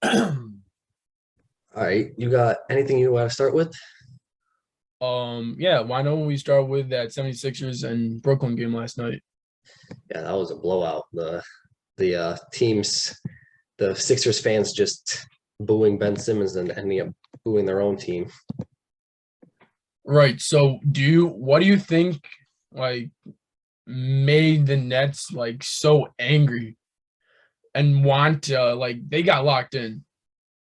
All right, you got anything you want to start with? Yeah, why don't we start with that 76ers and Brooklyn game last night? Yeah, that was a blowout. The Sixers fans just booing Ben Simmons and ending up booing their own team. Right. So what do you think like made the Nets like so angry and want like they got locked in?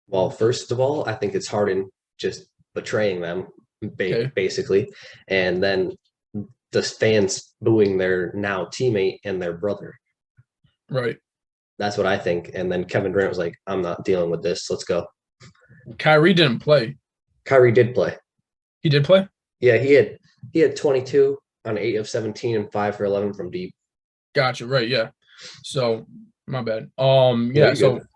Well, first of all, I think it's Harden just betraying them, Okay. basically, and then the fans booing their now teammate and their brother. Right. That's what I think. And then Kevin Durant was like, "I'm not dealing with this. Let's go." Kyrie didn't play. Kyrie did play. He did play? Yeah, he had 22 on 8 of 17 and 5 for 11 from deep. Gotcha. Right, yeah. So my bad. No, Yeah, you're so good.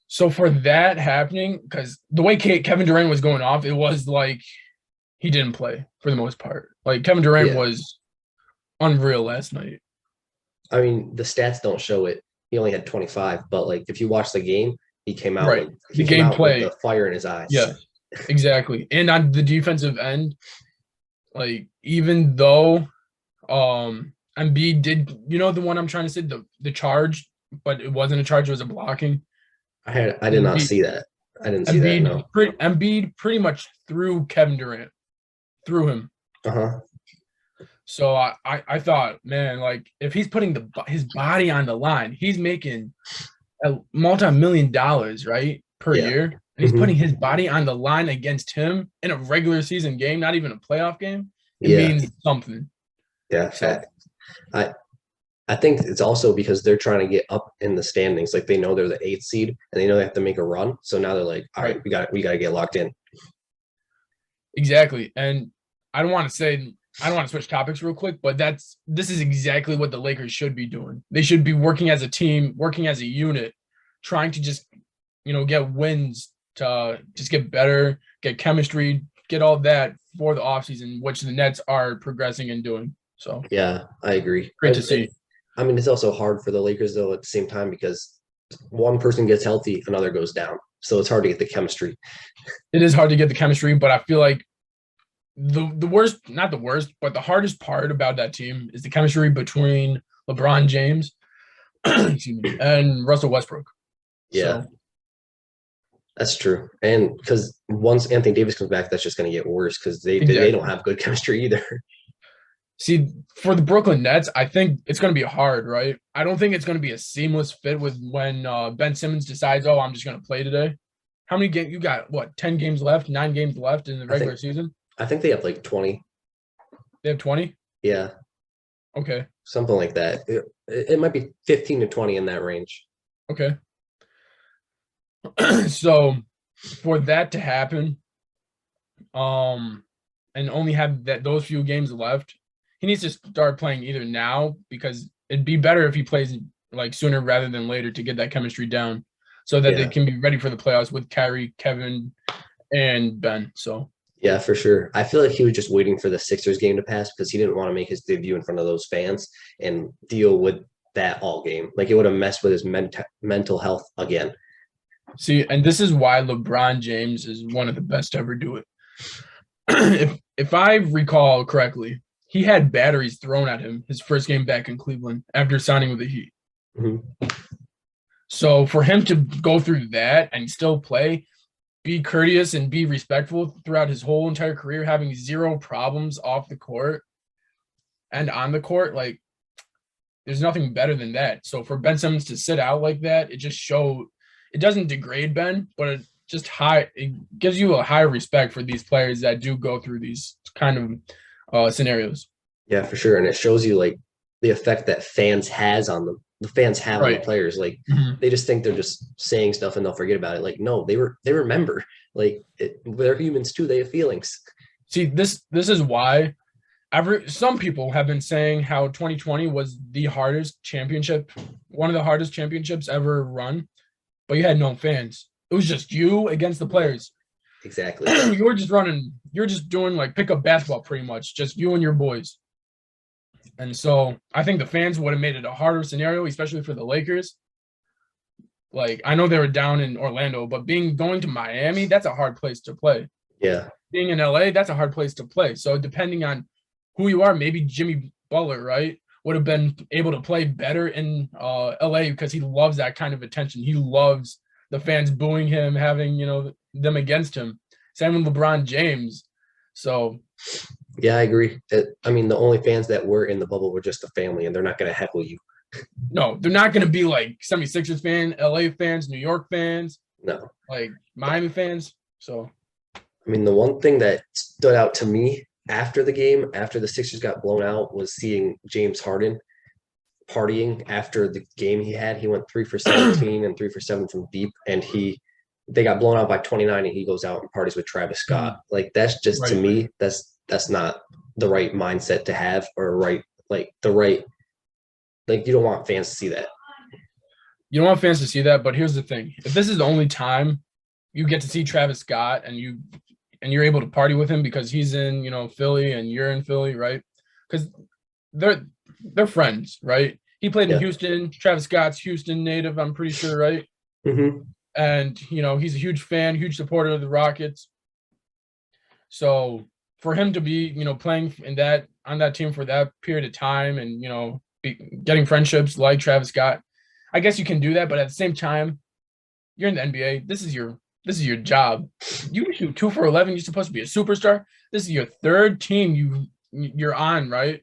so for that happening, because the way Kevin Durant was going off, it was like he didn't play for the most part. Like Kevin Durant Yeah. was unreal last night. I mean, the stats don't show it. He only had 25, but like if you watch the game, he came out Right. like he The came out with the gameplay. fire in his eyes. Yeah, exactly. And on the defensive end, like even though Embiid did, the one I'm trying to say, the charge, but it wasn't a charge, it was a blocking. I did not Embiid see that. I didn't see that. No. Embiid pretty much threw Kevin Durant, threw him. Uh-huh. So I thought, man, like if he's putting his body on the line, he's making a multi-million dollars, right, per Yeah. year, and he's putting Hmm. his body on the line against him in a regular season game, not even a playoff game. It Yeah. means something. Yeah. So Fact. I I think it's also because they're trying to get up in the standings. Like they know they're the eighth seed and they know they have to make a run. So now they're like, all right, right, we gotta get locked in. exactly. And I don't want to say I don't want to switch topics real quick, but this is exactly what the Lakers should be doing. They should be working as a team, working as a unit, trying to just get wins to just get better, get chemistry, get all that for the offseason, which the Nets are progressing and doing. So Yeah, I agree. great to see. I mean, it's also hard for the Lakers though at the same time because one person gets healthy, another goes down. So it's hard to get the chemistry. It is hard to get the chemistry, but I feel like the worst, not the worst, but the hardest part about that team is the chemistry between LeBron James excuse me, and Russell Westbrook. Yeah, So that's true. And because once Anthony Davis comes back, that's just going to get worse because they don't exactly. have good chemistry either. See, for the Brooklyn Nets, I think it's going to be hard, right? I don't think it's going to be a seamless fit with when Ben Simmons decides, oh, I'm just going to play today. How many games you got? What, 10 games left, 9 games left in the I regular think season? I think they have like 20. They have 20? Yeah, Okay. something like that. It might be 15 to 20 in that range. Okay. So for that to happen, um, and only have those few games left, he needs to start playing either now because it'd be better if he plays like sooner rather than later to get that chemistry down so that they Yeah. can be ready for the playoffs with Kyrie, Kevin, and Ben. So Yeah, for sure. I feel like he was just waiting for the Sixers game to pass because he didn't want to make his debut in front of those fans and deal with that all game. Like it would have messed with his mental health again. see, and this is why LeBron James is one of the best to ever do it. if I recall correctly, he had batteries thrown at him his first game back in Cleveland after signing with the Heat. Hmm. So for him to go through that and still play, be courteous and be respectful throughout his whole entire career, having zero problems off the court and on the court, like there's nothing better than that. So for Ben Simmons to sit out like that, it doesn't degrade Ben, but it gives you a higher respect for these players that do go through these kind of scenarios. Yeah, for sure. And it shows you like the effect that fans has on them. The fans have on the Right. players. Like Mhm. they just think they're just saying stuff and they'll forget about it. Like no, they remember. Like they're humans too. They have feelings. See, this is why some people have been saying how 2020 was the hardest championship, one of the hardest championships ever run, but you had no fans. It was just you against the Yeah, players. exactly. You're just doing like pickup basketball pretty much, just you and your boys. And so I think the fans would have made it a harder scenario, especially for the Lakers. Like, I know they were down in Orlando, but going to Miami, that's a hard place to play. Yeah. Being in LA, that's a hard place to play. So depending on who you are, maybe Jimmy Butler, right, would have been able to play better in LA because he loves that kind of attention. He loves the fans booing him, having, them against him. Same with LeBron James. So Yeah, I agree. I mean, the only fans that were in the bubble were just the family, and they're not going to heckle you. no, they're not going to be like 76ers fan, LA fans, New York fans, No. like Miami fans. So I mean, the one thing that stood out to me after the game, after the Sixers got blown out, was seeing James Harden partying after the game he had. He went 3 for 17 and 3 for 7 from deep, and they got blown out by 29, and he goes out and parties with Travis Scott. Like, that's just, to right. me, that's not the right mindset to have, or the right, like, you don't want fans to see that. You don't want fans to see that, but here's the thing: if this is the only time you get to see Travis Scott and you're able to party with him because he's in, Philly and you're in Philly, right? Because they're friends, right? He played in Yeah. Houston. Travis Scott's Houston native, I'm pretty sure, right? Mm-hmm. And he's a huge fan, huge supporter of the Rockets. So for him to be, playing on that team for that period of time, and getting friendships like Travis Scott, I guess you can do that. But at the same time, you're in the NBA. This is your job. You shoot 2 for 11. You're supposed to be a superstar. This is your third team you're on, right?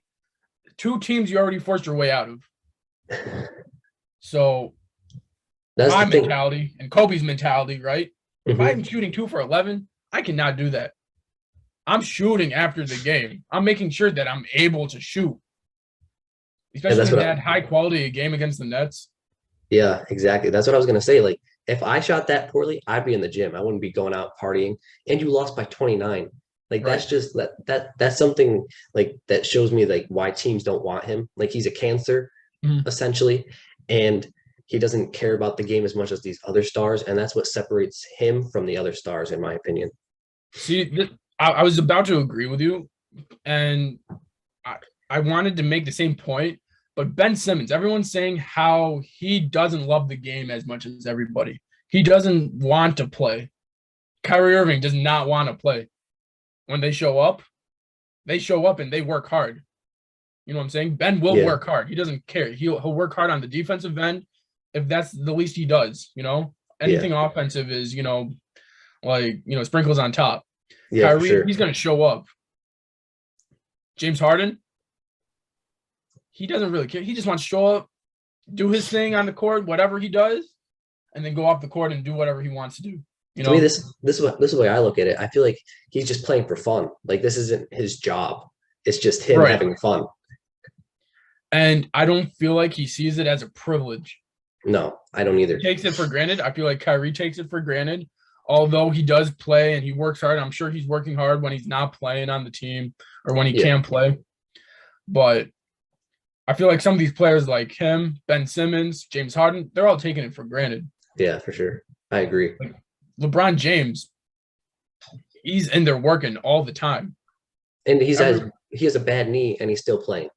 2 teams you already forced your way out of. So That's my the thing. mentality and Kobe's mentality, right? If Mm-hmm. I'm shooting 2 for 11, I cannot do that. I'm shooting after the game. I'm making sure that I'm able to shoot, Yeah, especially in that high quality game against the Nets. yeah, exactly. That's what I was gonna say. Like, if I shot that poorly, I'd be in the gym. I wouldn't be going out partying. And you lost by 29. Like, Right. that's just that's something like that shows me like why teams don't want him. Like, he's a cancer, Mhm. essentially, and he doesn't care about the game as much as these other stars, and that's what separates him from the other stars, in my opinion. See, I was about to agree with you, and I wanted to make the same point, but Ben Simmons, everyone's saying how he doesn't love the game as much as everybody. He doesn't want to play. Kyrie Irving does not want to play. When they show up and they work hard. You know what I'm saying? Ben will Yeah, work hard. He doesn't care. He'll work hard on the defensive end if that's the least he does. yeah, Anything offensive is, sprinkles on top. yeah, for Kyrie, sure. he's going to show up. James Harden, he doesn't really care. He just wants to show up, do his thing on the court, whatever he does, and then go off the court and do whatever he wants to do. To me, this is the way I look at it. I feel like he's just playing for fun. Like, this isn't his job. It's just him Right. having fun. And I don't feel like he sees it as a privilege. No, I don't either. He takes it for granted. I feel like Kyrie takes it for granted. Although he does play and he works hard. I'm sure he's working hard when he's not playing on the team or when he Yeah, can't play. But I feel like some of these players like him, Ben Simmons, James Harden, they're all taking it for granted. yeah, for sure. I agree. Like LeBron James, he's in there working all the time. And he has a bad knee, and he's still playing.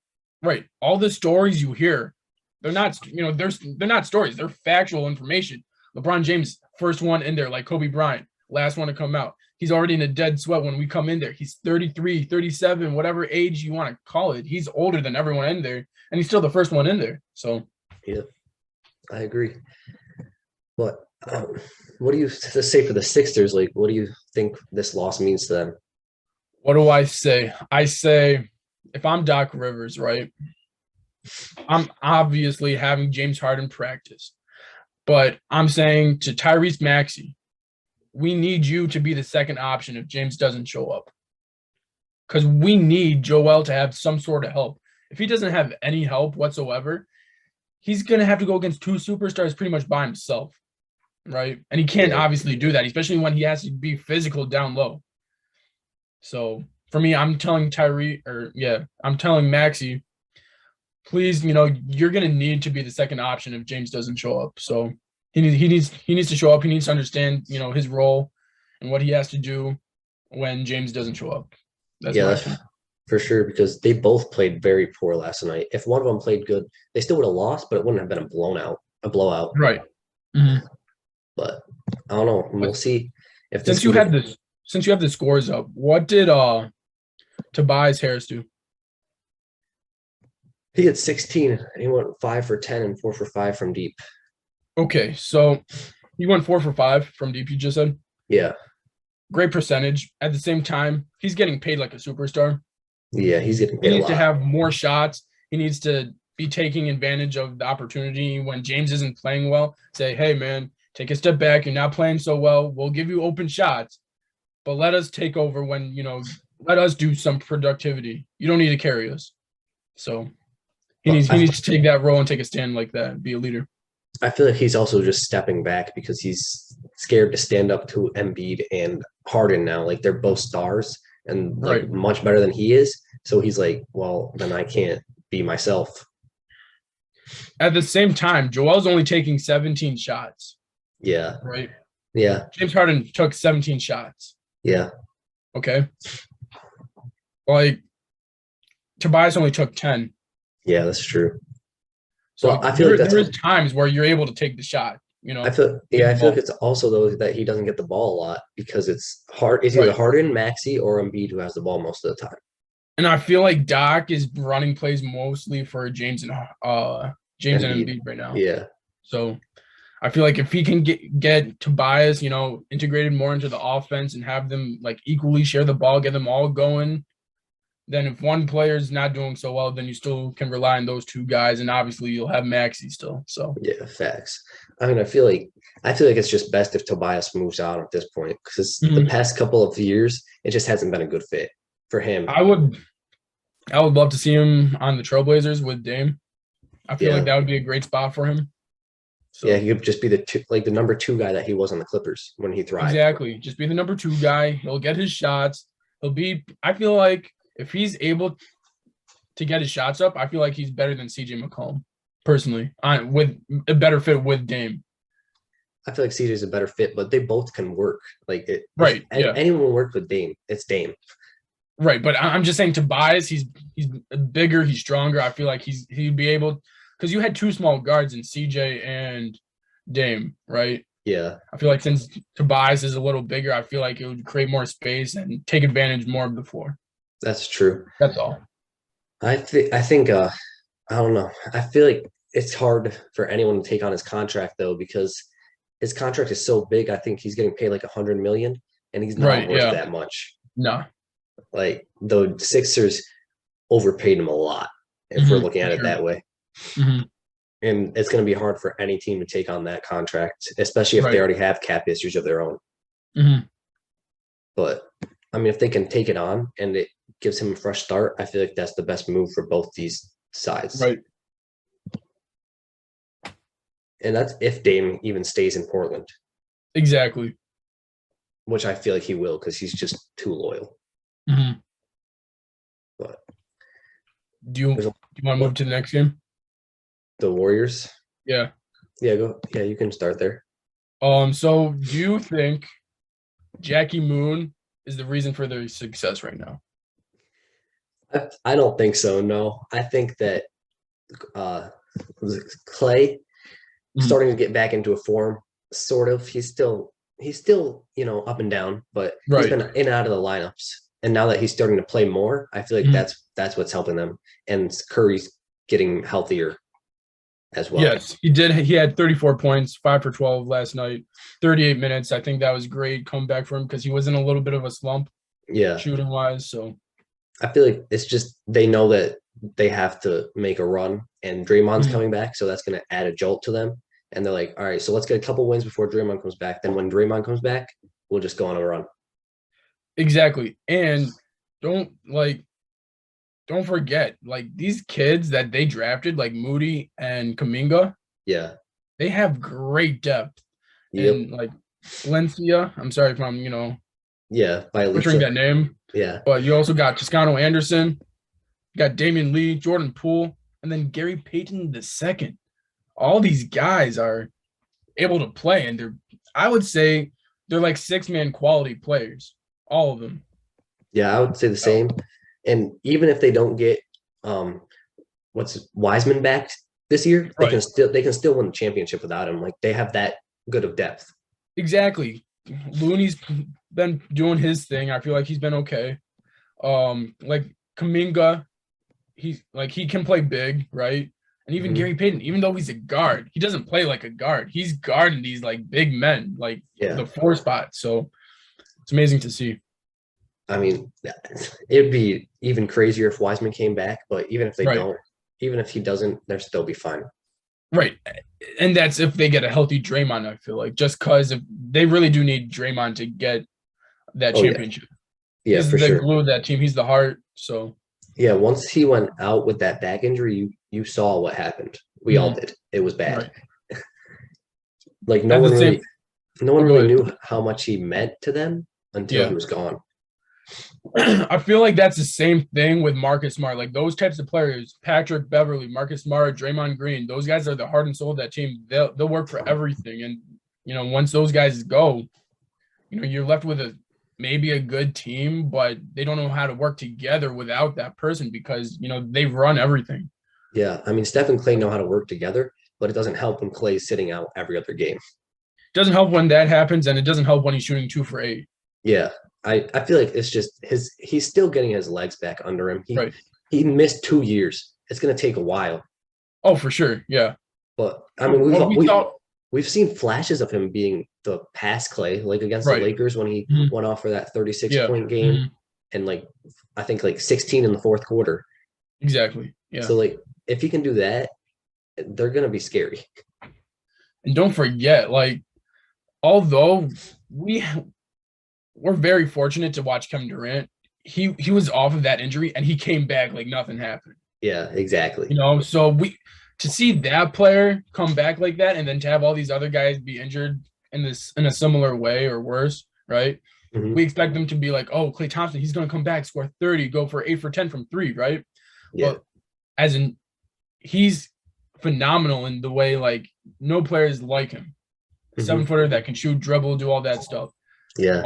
Right. All the stories you hear, they're not, they're not stories. They're factual information. LeBron James, first one in there, like Kobe Bryant, last one to come out. He's already in a dead sweat when we come in there. He's 33, 37, whatever age you want to call it. He's older than everyone in there, and he's still the first one in there. So, Yeah, I agree. But what do you say for the Sixers? Like, what do you think this loss means to them? what do I say? I say, if I'm Doc Rivers, right, I'm obviously having James Harden practice, but I'm saying to Tyrese Maxey, we need you to be the second option if James doesn't show up. Because we need Joel to have some sort of help. If he doesn't have any help whatsoever, he's going to have to go against 2 superstars pretty much by himself, right? And he can't obviously do that, especially when he has to be physical down low. So for me, I'm telling Maxey, please, you're going to need to be the second option if James doesn't show up. So he needs to show up. He needs to understand, his role and what he has to do when James doesn't show up. That's for sure, because they both played very poor last night. If one of them played good, they still would have lost, but it wouldn't have been a blowout. Right. Mhm. But I don't know. We'll But see if this since can you get. had this, since you have the scores up, what did Tobias Harris do? He had 16. And he went 5 for 10 and 4 for 5 from deep. Okay, so he went 4 for 5 from deep. You just said Yeah, great percentage. At the same time, he's getting paid like a superstar. yeah, he's getting He paid a needs to lot. have more shots. He needs to be taking advantage of the opportunity when James isn't playing well. Say, hey man, take a step back. You're not playing so well. We'll give you open shots, but let us take over when let us do some productivity. You don't need to carry us. So he But needs he needs to take that role and take a stand like that, be a leader. I feel like he's also just stepping back because he's scared to stand up to Embiid and Harden now. Like they're both stars and like Right. much better than he is. So he's like, well, then I can't be myself. At the same time, Joel's only taking 17 shots, Yeah, right? yeah, James Harden took 17 shots. yeah, Okay. Like Tobias only took 10. yeah. That's true. So Well, I feel like that's. there is times where you're able to take the shot, I feel give yeah, the I feel like ball. it's also though that he doesn't get the ball a lot because it's hard. It's either Right. Harden, Maxi, or Embiid who has the ball most of the time. And I feel like Doc is running plays mostly for James and Embiid, Embiid right now. yeah, So I feel like if he can get Tobias, integrated more into the offense and have them like equally share the ball, get them all going, then if one player is not doing so well, then you still can rely on those two guys, and obviously you'll have Maxi still. So yeah, facts. I mean, I feel like it's just best if Tobias moves on at this point because the mhm. past couple of years it just hasn't been a good fit for him. I would I would love to see him on the Trailblazers with Dame. I feel like Yeah, that would be a great spot for him. yeah, So he could just be the number two guy that he was on the Clippers when he thrived. exactly, just be the number two guy. He'll get his shots. I feel like if he's able to get his shots up, I feel like he's better than CJ McCollum personally. With a better fit with Dame. I feel like CJ's a better fit, but they both can work. Like if Right. Yeah. anyone worked with Dame, it's Dame. Right. But I'm just saying Tobias, he's bigger, he's stronger. I feel like he'd be able because you had two small guards in CJ and Dame, right? Yeah, I feel like since Tobias is a little bigger, I feel like it would create more space and take advantage more of the floor. that's true. That's all. I think I don't know. I feel like it's hard for anyone to take on his contract though because his contract is so big. I think he's getting paid like 100 million, and he's not Right. worth Yeah. that much. No. Like the Sixers overpaid him a lot if we're looking For at it sure. that way. hmm And it's going to be hard for any team to take on that contract, especially if they Right. already have cap issues of their own. hmm But I mean, if they can take it on and it gives him a fresh start, I feel like that's the best move for both these sides. Right. And that's if Dame even stays in Portland, Exactly. which I feel like he will because he's just too loyal. hmm But Do you there's want to move to the next game? the Warriors. Yeah. Yeah, go. Yeah, you can start there. So do you think Jackie Moon is the reason for their success right now? I don't think so. No, I think that uh, was it Clay Mhm. starting to get back into a form. Sort of. He's still up and down, but he's Right. been in and out of the lineups. And now that he's starting to play more, I feel like Mhm. that's what's helping them. And Curry's getting healthier as well. Yes, he did. He had 34 points, 5 for 12 last night, 38 minutes. I think that was great comeback for him because he was in a little bit of a slump Yeah, shooting wise. So I feel like it's just they know that they have to make a run, and Draymond's Mhm. coming back, so that's going to add a jolt to them. And they're like, all right, so let's get a couple wins before Draymond comes back. Then when Draymond comes back, we'll just go on a run. Exactly. And don't like don't forget, like these kids that they drafted, like Moody and Kaminga, Yeah. they have great depth. Yep. And like Valencia, I'm sorry if I'm, Yeah. By butchering Lisa. that name, Yeah. but you also got Toscano Anderson, you got Damian Lee, Jordan Poole, and then Gary Payton II. All these guys are able to play, and I would say they're like six-man quality players, all of them. Yeah, I would say the So, same. And even if they don't get um what's Wiseman back this year, they can right. still they can still win the championship without him. Like they have that good of depth. Exactly. Looney's been doing his thing. I feel like he's been okay. Like Kaminga, he can play big, right? And even Mhm. Gary Payton, even though he's a guard, he doesn't play like a guard. He's guarding these like big men, like Yeah. the 4 spot. So it's amazing to see. I mean, it'd be even crazier if Wiseman came back, but even if they Right. don't, even if he doesn't, they'll still be fine. Right. And that's if they get a healthy Draymond, I feel like, just because if they really do need Draymond to get that Oh yeah. championship. Yeah, He's for the sure. glue of that team. He's the heart. So Yeah, once he went out with that back injury, you saw what happened. We all did. It was bad. right. Like At the same no one oh, go really ahead. knew how much he meant to them until he Yeah. was gone. I feel like that's the same thing with Marcus Smart. Like those types of players, Patrick Beverly, Marcus Smart, Draymond Green, those guys are the heart and soul of that team. They'll work for everything. And once those guys go, you're left with maybe a good team, but they don't know how to work together without that person because they run everything. Yeah, I mean, Steph and Clay know how to work together, but it doesn't help when Clay's sitting out every other game. Doesn't help when that happens, and it doesn't help when he's shooting 2 for 8. Yeah, I feel like it's just he's still getting his legs back under him. Right. He missed 2 years. It's gonna take a while. Oh, for sure. Yeah. But I mean, we've seen flashes of him being the pass Clay, like against the Right. Lakers when he Mhm. went off for that 36 Yeah. point game, Mhm. and I think 16 in the fourth quarter. Exactly. Yeah. So if he can do that, they're gonna be scary. And don't forget, although we're very fortunate to watch Kevin Durant, he was off of that injury and he came back like nothing happened. Yeah, exactly. So to see that player come back like that and then to have all these other guys be injured in a similar way or worse, right? Mhm. We expect them to be like, oh, Klay Thompson, he's going to come back, score 30, go for 8 for 10 from 3, right? Yeah. But he's phenomenal in the way no player is like him. Mhm. 7-footer that can shoot, dribble, do all that stuff. Yeah.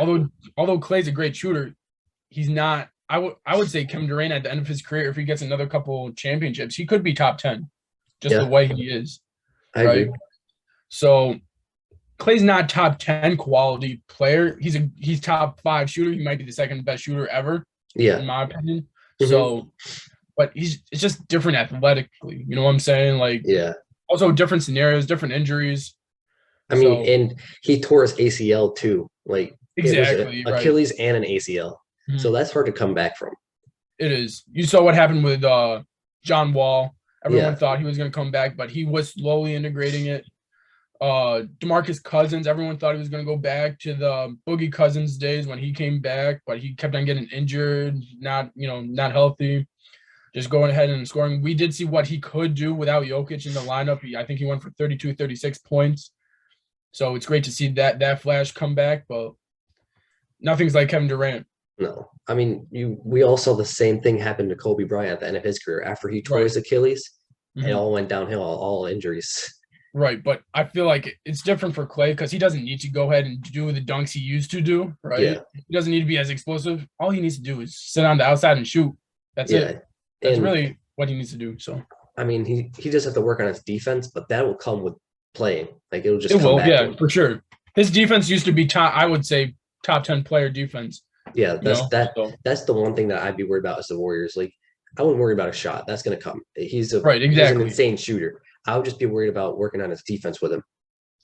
Although Clay's a great shooter, he's not. I would say Kevin Durant at the end of his career, if he gets another couple championships, he could be top 10, just the way he is. I agree. So Clay's not top 10 quality player. He's top 5 shooter. He might be the second best shooter ever. Yeah. In my opinion. Mhm. So, but it's just different athletically. You know what I'm saying? Yeah. Also different scenarios, different injuries. I mean, and he tore his ACL too. Exactly, it was Achilles and an ACL. Mhm. So that's hard to come back from. It is. You saw what happened with John Wall. Everyone Yeah. thought he was going to come back, but he was slowly integrating it. DeMarcus Cousins, everyone thought he was going to go back to the Boogie Cousins days when he came back, but he kept on getting injured, not healthy. Just going ahead and scoring. We did see what he could do without Jokic in the lineup. I think he went for 32, 36 points. So it's great to see that flash come back, but nothing's like Kevin Durant. No. I mean, we all saw the same thing happen to Kobe Bryant at the end of his career. After he tore his Achilles, it all went downhill, all injuries. Right, but I feel like it's different for Clay because he doesn't need to go ahead and do the dunks he used to do, right? Yeah. He doesn't need to be as explosive. All he needs to do is sit on the outside and shoot. That's it. That's really what he needs to do. So I mean, he just has to work on his defense, but that will come with playing. It'll just come back. Yeah, for sure. His defense used to be I would say top 10 player defense. Yeah, that's the one thing that I'd be worried about as the Warriors. I wouldn't worry about a shot. That's gonna come. He's an insane shooter. I would just be worried about working on his defense with him.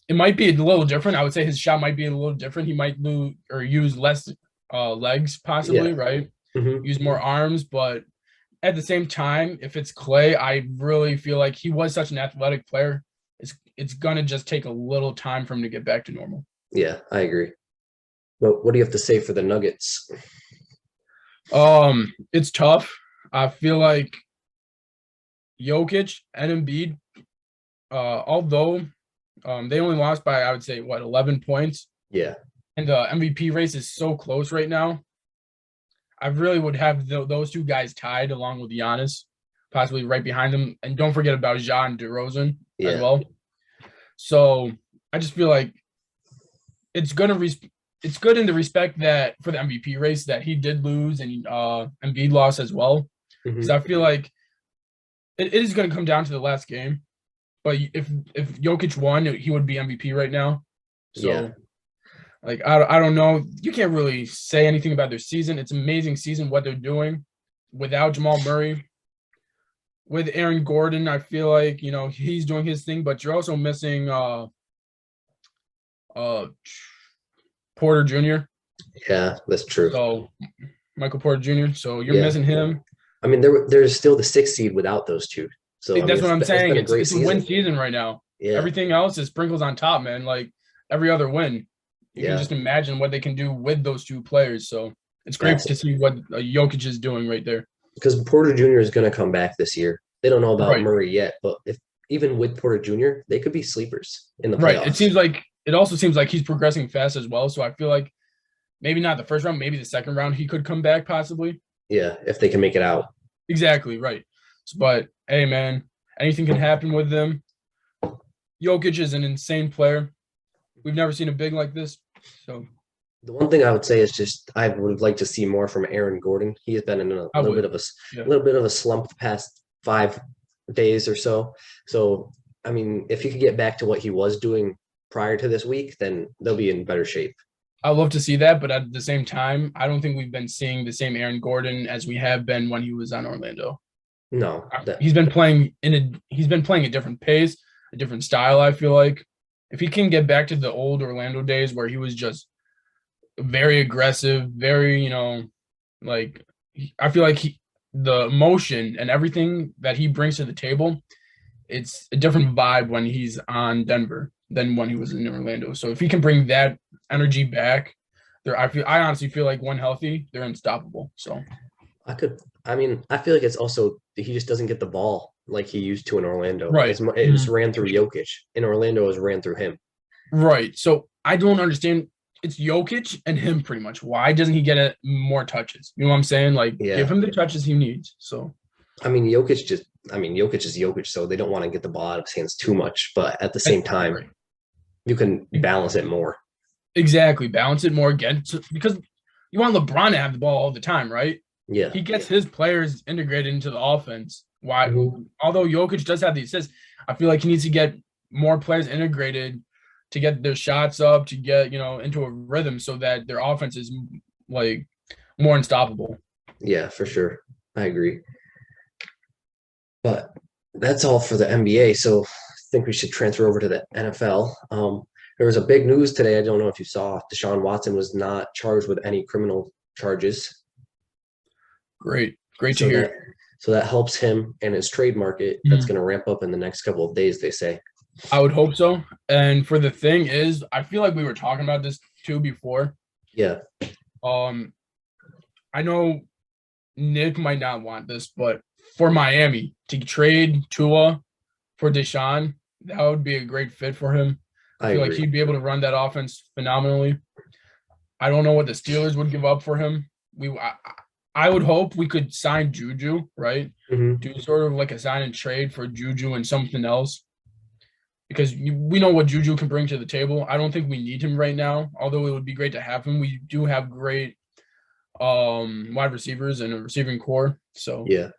It might be a little different. I would say his shot might be a little different. He might lose or use less legs possibly, right? Mm-hmm. Use more arms, but at the same time, if it's Clay, I really feel like he was such an athletic player. It's gonna just take a little time for him to get back to normal. Yeah, I agree. But what do you have to say for the Nuggets? It's tough. I feel like Jokic and Embiid, although they only lost by, I would say, 11 points. Yeah. And the MVP race is so close right now. I really would have those two guys tied along with Giannis, possibly right behind them. And don't forget about Ja and DeRozan as well. So I just feel like it's good in the respect that for the MVP race that he did lose and Embiid lost as well. Because I feel like it is going to come down to the last game. But if Jokic won, he would be MVP right now. Yeah. So, like, I don't know. You can't really say anything about their season. It's an amazing season what they're doing without Jamal Murray. With Aaron Gordon, I feel like, he's doing his thing, but you're also missing uh Porter Jr. Yeah, that's true. So Michael Porter Jr. So you're Yeah. missing him. I mean, there's still the 6th seed without those two. So I mean, That's what I'm it's saying. been a It's great it's a win season. season right now. Yeah. Everything else is sprinkles on top, man. Like every other win. You can Yeah. just imagine what they can do with those two players. So it's great That's to see what Jokic is doing right there. because Porter Jr. is going to come back this year. They don't know about Right. Murray yet, but if even with Porter Jr., they could be sleepers in the Right. playoffs. It also seems like he's progressing fast as well. So I feel like maybe not the first round, maybe the second round he could come back possibly. Yeah, if they can make it out. Exactly, right. But hey man, anything can happen with them. Jokic is an insane player. We've never seen a big like this. So The one thing I would say is just I would like to see more from Aaron Gordon. He has been in a I little would. bit of Yeah. little bit of a slump the past 5 days or so. So I mean, if he could get back to what he was doing prior to this week, then they'll be in better shape. I love to see that, but at the same time, I don't think we've been seeing the same Aaron Gordon as we have been when he was on Orlando. No, He's been playing a different pace, a different style, I feel like. If he can get back to the old Orlando days where he was just very aggressive, very, I feel like the emotion and everything that he brings to the table, it's a different vibe when he's on Denver than when he was in Orlando. So if he can bring that energy back, I honestly feel like when healthy, they're unstoppable. So I feel like it's also he just doesn't get the ball like he used to in Orlando. right. It just ran through Jokic. In Orlando, it was ran through him. Right. So I don't understand. It's Jokic and him pretty much. Why doesn't he get more touches? You know what I'm saying? Like, give him the touches he needs. So, Jokic is Jokic, so they don't want to get the ball out of his hands too much. But at the same time, you can balance it more. Exactly. Balance it more again because you want LeBron to have the ball all the time, right? Yeah. He gets his players integrated into the offense. Why? Although Jokic does have the assists, I feel like he needs to get more players integrated to get their shots up, to get, into a rhythm so that their offense is like more unstoppable. Yeah, for sure. I agree. But that's all for the NBA. So I think we should transfer over to the NFL. There was a big news today. I don't know if you saw. Deshaun Watson was not charged with any criminal charges. Great to hear. So that helps him and his trade market. That's going to ramp up in the next couple of days, they say. I would hope so. And for the thing is, I feel like we were talking about this too before. Yeah. I know Nick might not want this, but for Miami to trade Tua for Deshaun, that would be a great fit for him. I feel like he'd be able to run that offense phenomenally. I don't know what the Steelers would give up for him. I would hope we could sign Juju, right? Mm-hmm. Do sort of like a sign and trade for Juju and something else. Because we know what Juju can bring to the table. I don't think we need him right now, although it would be great to have him. We do have great wide receivers and a receiving core. So yeah.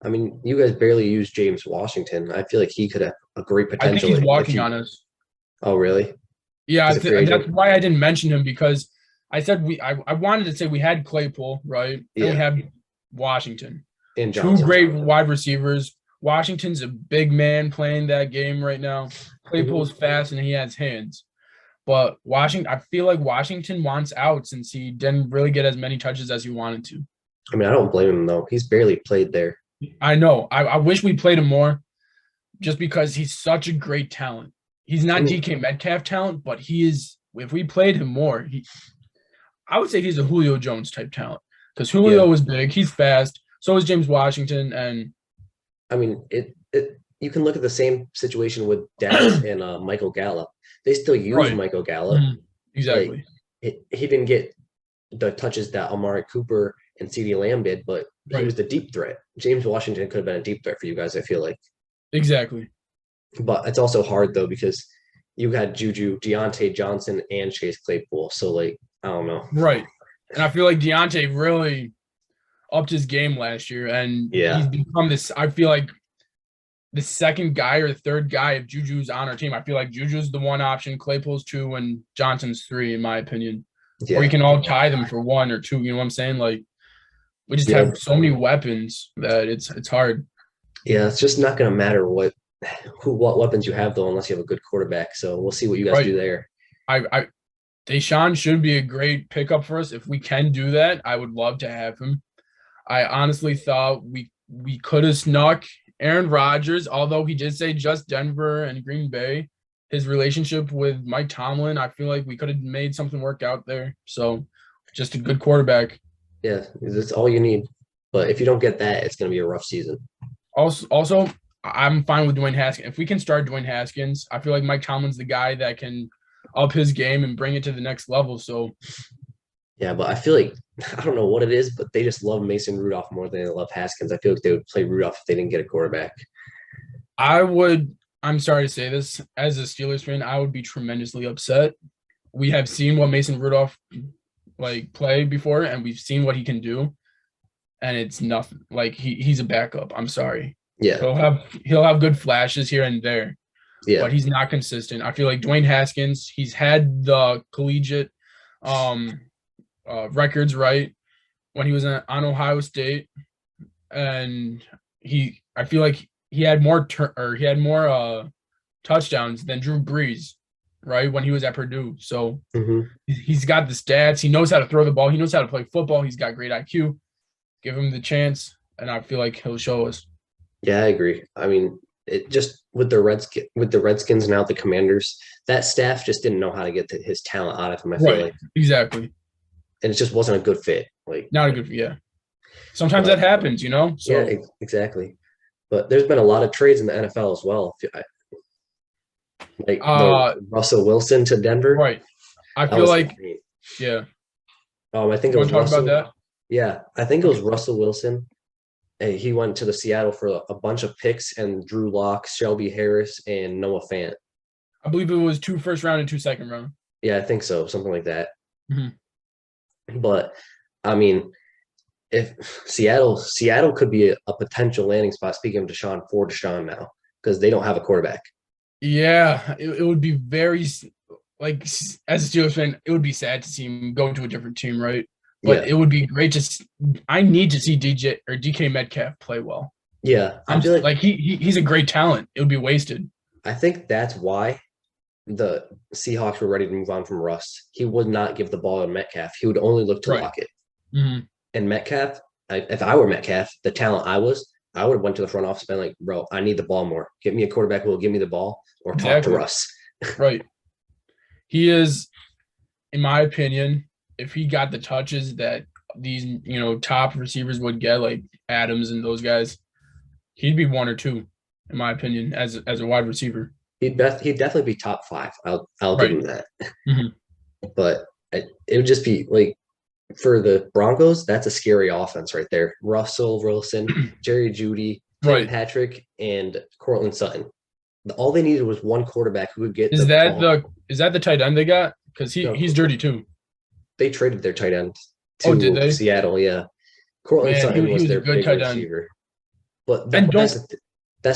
You guys barely use James Washington. I feel like he could have a great potential. I think he's walking on us. Oh, really? Yeah, that's why I didn't mention him, because I said I wanted to say we had Claypool, right? And we have Washington. And two great wide receivers. Washington's a big man playing that game right now. Claypool's fast and he has hands. But I feel like Washington wants out since he didn't really get as many touches as he wanted to. I don't blame him, though. He's barely played there. I know. I wish we played him more just because he's such a great talent. He's not DK Metcalf talent, but he is. If we played him more, I would say he's a Julio Jones type talent, because Julio is big. He's fast. So is James Washington. And you can look at the same situation with Dallas and Michael Gallup. They still use Michael Gallup. Mm-hmm. Exactly. He didn't get the touches that Amari Cooper and CeeDee Lamb did, but he was the deep threat. James Washington could have been a deep threat for you guys, I feel like. Exactly. But it's also hard, though, because you got Juju, Deontay Johnson, and Chase Claypool. So, I don't know. Right. And I feel like Deontay really upped his game last year, and he's become this. I feel like the second guy or the third guy if Juju's on our team. I feel like Juju's the one option, Claypool's two, and Johnson's three, in my opinion. Or you Yeah. can all tie them for one or two. You know what I'm saying? Like we just Yeah. have so many weapons that it's hard. Yeah. It's just not going to matter what weapons you have, though, unless you have a good quarterback. So we'll see what you guys Right. do there. I Deshaun should be a great pickup for us. If we can do that, I would love to have him. I honestly thought we could have snuck Aaron Rodgers, although he did say just Denver and Green Bay. His relationship with Mike Tomlin, I feel like we could have made something work out there. So just a good quarterback. Yeah. It's all you need. But if you don't get that, it's going to be a rough season. Also, I'm fine with Dwayne Haskins. If we can start Dwayne Haskins, I feel like Mike Tomlin's the guy that can up his game and bring it to the next level. So Yeah, but I feel like I don't know what it is, but they just love Mason Rudolph more than they love Haskins. I feel like they would play Rudolph if they didn't get a quarterback. I'm sorry to say this, as a Steelers fan, I would be tremendously upset. We have seen what Mason Rudolph play before, and we've seen what he can do, and it's nothing. Like he's a backup. I'm sorry. Yeah, He'll have good flashes here and there, yeah, but he's not consistent. I feel like Dwayne Haskins, he's had the collegiate records right when he was on Ohio State, and I feel like he had more touchdowns than Drew Brees, right, when he was at Purdue. So he's got the stats. He knows how to throw the ball. He knows how to play football. He's got great IQ. Give him the chance, and I feel like he'll show us. Yeah, I agree. I mean, it just with the Redskins now the Commanders, that staff just didn't know how to get his talent out of him. I feel like exactly, and it just wasn't a good fit. Like not a good, yeah. Sometimes that happens, you know. So yeah, exactly. But there's been a lot of trades in the NFL as well. Like the Russell Wilson to Denver. Right. I feel like insane. Yeah. I think it was Russell. Talk about that? Yeah, I think it was Russell Wilson. And he went to the Seattle for a bunch of picks and Drew Lock, Shelby Harris, and Noah Fant. I believe it was 2 first round and 2 second round. Yeah, I think so, something like that. But I mean, if Seattle could be a potential landing spot. Speaking of Deshaun now, because they don't have a quarterback. Yeah, it would be very as a Steelers fan, it would be sad to see him go to a different team, right? But it would be great to. I need to see DK Metcalf play well. Yeah, I feel like he's a great talent. It would be wasted. I think that's why the Seahawks were ready to move on from Russ. He would not give the ball to Metcalf. He would only look to Lockett. And Metcalf, if I were Metcalf, the talent I would have went to the front office and been like, bro, I need the ball more. Get me a quarterback who will give me the ball or talk to Russ. Right. He is, in my opinion, if he got the touches that these, top receivers would get, like Adams and those guys, he'd be 1 or 2, in my opinion, as a wide receiver. He'd definitely be top 5. I'll give him that. But it would just be like, for the Broncos, that's a scary offense right there. Russell Wilson, Jerry Jeudy, Patrick, and Cortland Sutton. All they needed was one quarterback who would get. Is that the tight end they got? Because he's dirty too. They traded their tight end to Seattle. Yeah, Cortland Sutton was their big receiver. But that's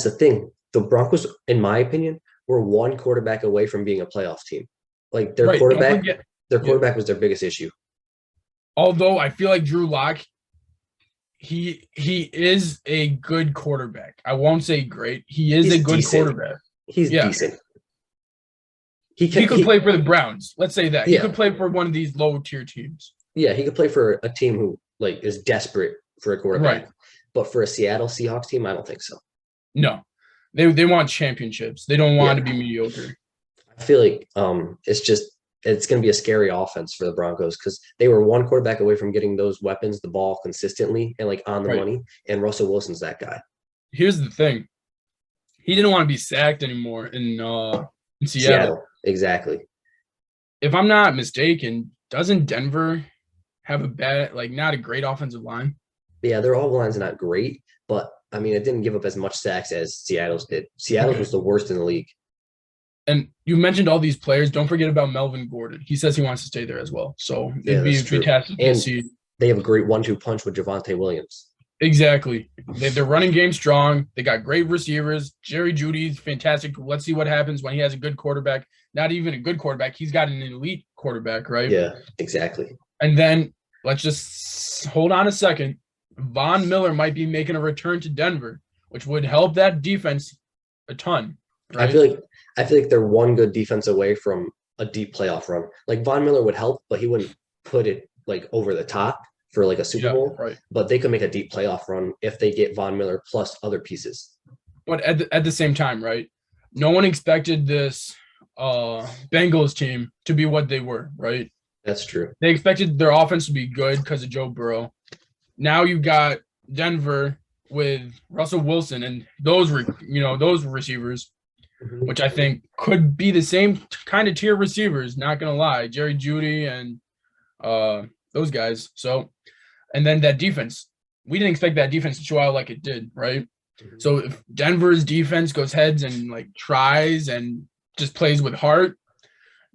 the thing. The Broncos, in my opinion, were one quarterback away from being a playoff team. Like their quarterback was their biggest issue. Although I feel like Drew Lock, he is a good quarterback. I won't say great. He's a good decent. Quarterback. He's decent. He could play for the Browns. Let's say that. He could play for one of these low tier teams. Yeah, he could play for a team who is desperate for a quarterback. Right. But for a Seattle Seahawks team, I don't think so. No. They want championships. They don't want to be mediocre. I feel like it's going to be a scary offense for the Broncos because they were one quarterback away from getting those weapons, the ball consistently and on the money. And Russell Wilson's that guy. Here's the thing. He didn't want to be sacked anymore in Seattle. Exactly. If I'm not mistaken, doesn't Denver have a bad, not a great offensive line? Yeah, their offensive line's not great, but I mean, it didn't give up as much sacks as Seattle's did. Seattle's was the worst in the league. And you mentioned all these players. Don't forget about Melvin Gordon. He says he wants to stay there as well. So it'd be fantastic to see. They have a great 1-2 punch with Javonte Williams. Exactly. Their running game strong. They got great receivers. Jerry Judy's fantastic. Let's see what happens when he has a good quarterback. Not even a good quarterback. He's got an elite quarterback, right? Yeah, exactly. And then let's just hold on a second. Von Miller might be making a return to Denver, which would help that defense a ton, I right? feel like I feel like they're one good defense away from a deep playoff run. Like Von Miller would help, but he wouldn't put it like over the top for like a Super Yeah, Bowl. right. But they could make a deep playoff run if they get Von Miller plus other pieces. But at the same time, right? No one expected this Bengals team to be what they were, right? That's true. They expected their offense to be good because of Joe Burrow. Now you got Denver with Russell Wilson and those receivers, Mhm. which I think could be the same kind of tier receivers. Not gonna lie, Jerry Judy and those guys. So, and then that defense, we didn't expect that defense to show out like it did, right? Mhm. So if Denver's defense goes heads and like tries and just plays with heart,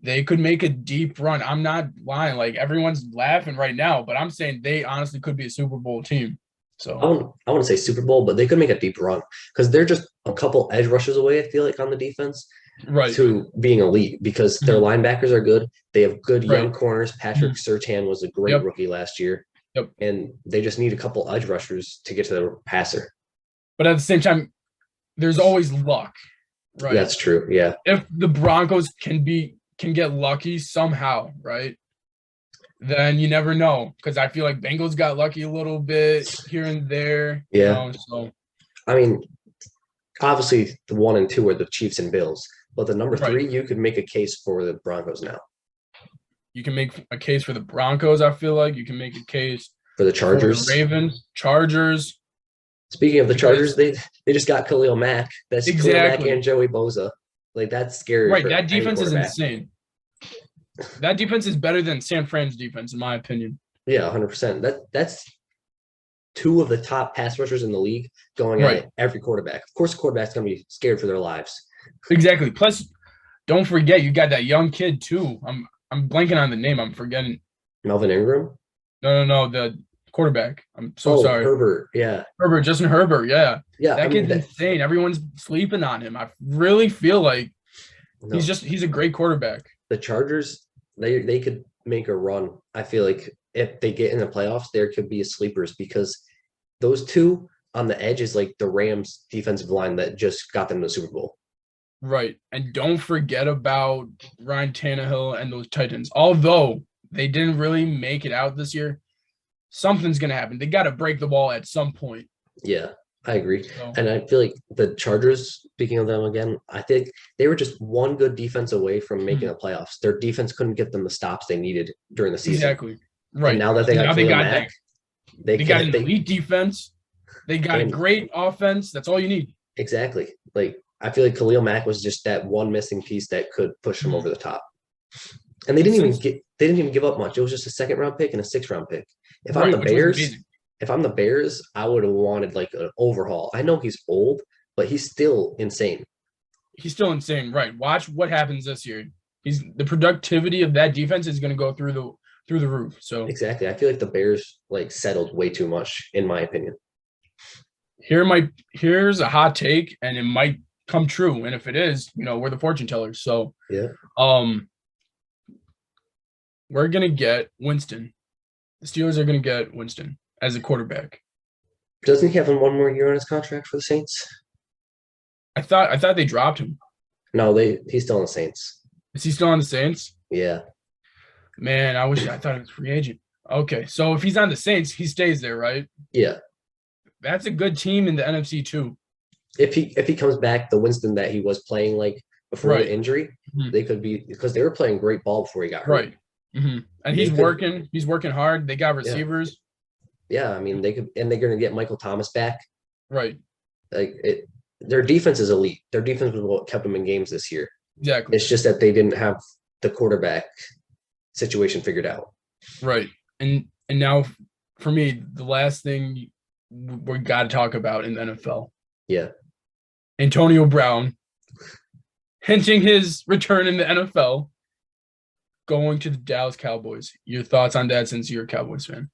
they could make a deep run. I'm not lying. Like everyone's laughing right now, but I'm saying they honestly could be a Super Bowl team. I So wouldn't, I wouldn't say Super Bowl, but they could make a deep run because they're just a couple edge rushes away, I feel like, on the defense right, to being elite because their Mhm. linebackers are good. They have good young Right. corners. Patrick Mhm. Surtain was a great Yep. rookie last year. Yep. And they just need a couple edge rushers to get to the passer. But at the same time, there's always luck, right? That's true. Yeah. If the Broncos can get lucky somehow, right? Then you never know. Because I feel like Bengals got lucky a little bit here and there, Yeah. so I mean, obviously the 1 and 2 are the Chiefs and Bills, but the number right. 3, you could make a case for the Broncos now. You can make a case for the Broncos, I feel like. You can make a case For the for the Chargers. Ravens, Chargers. Speaking of the Chargers, Because they just got Khalil Mack. That's Khalil Mack and exactly. Joey Bosa. Like that's scary Right. for That any defense is quarterback. insane. That defense is better than San Fran's defense, in my opinion. Yeah, 100%. That's 2 of the top pass rushers in the league going Right. at every quarterback. Of course, the quarterback's going to be scared for their lives. Exactly. Plus, don't forget you got that young kid too. I'm blanking on the name. I'm forgetting. Melvin Ingram. No, the quarterback. I'm so Oh, sorry. Herbert. Yeah. Herbert, Justin Herbert. Yeah. Yeah. I That mean, kid's insane. Everyone's sleeping on him. I really feel like no, he's a great quarterback. the Chargers, they could make a run. I feel like if they get in the playoffs, there could be sleepers because those 2 on the edge is like the Rams defensive line that just got them to the Super Bowl. Right. And don't forget about Ryan Tannehill and those Titans. Although they didn't really make it out this year, something's going to happen. They got to break the wall at some point. Yeah, I agree. So, And I feel like the Chargers, speaking of them again, I think they were just one good defense away from making the playoffs. Their defense couldn't get them the stops they needed during the season. exactly. And Right. now that they And got now they Khalil got Mack, they got an they elite defense. They got and great offense. That's all you need. exactly. Like I feel like Khalil Mack was just that one missing piece that could push them over the top. And they didn't even give up much. It was just a 2nd-round pick and a 6th-round pick. If I'm Right, the which was Bears, amazing. if I'm the Bears, I would have wanted like an overhaul. I know he's old, but he's still insane. He's still insane. Right. Watch what happens this year. The productivity of that defense is going to go through the roof. So Exactly. I feel like the Bears like settled way too much, in my opinion. here's a hot take, and it might come true. And if it is, we're the fortune tellers. So Yeah. we're gonna get Winston. The Steelers are gonna get Winston as a quarterback. Doesn't he have 1 more year on his contract for the Saints? I thought they dropped him. No, he's still on the Saints. Is he still on the Saints? Yeah. Man, I thought he was free agent. Okay, so if he's on the Saints, he stays there, right? Yeah. That's a good team in the NFC too. If he comes back, the Winston that he was playing like before Right. the injury, Mhm. they could be because they were playing great ball before he got hurt. Right. And he's working hard. They got receivers. Yeah, I mean they could, and they're gonna get Michael Thomas back. Right. Like their defense is elite. Their defense was what kept them in games this year. Exactly. It's just that they didn't have the quarterback situation figured out. Right. And now for me, the last thing we got to talk about in the NFL. Yeah. Antonio Brown hinting his return in the NFL, going to the Dallas Cowboys. Your thoughts on that since you're a Cowboys fan?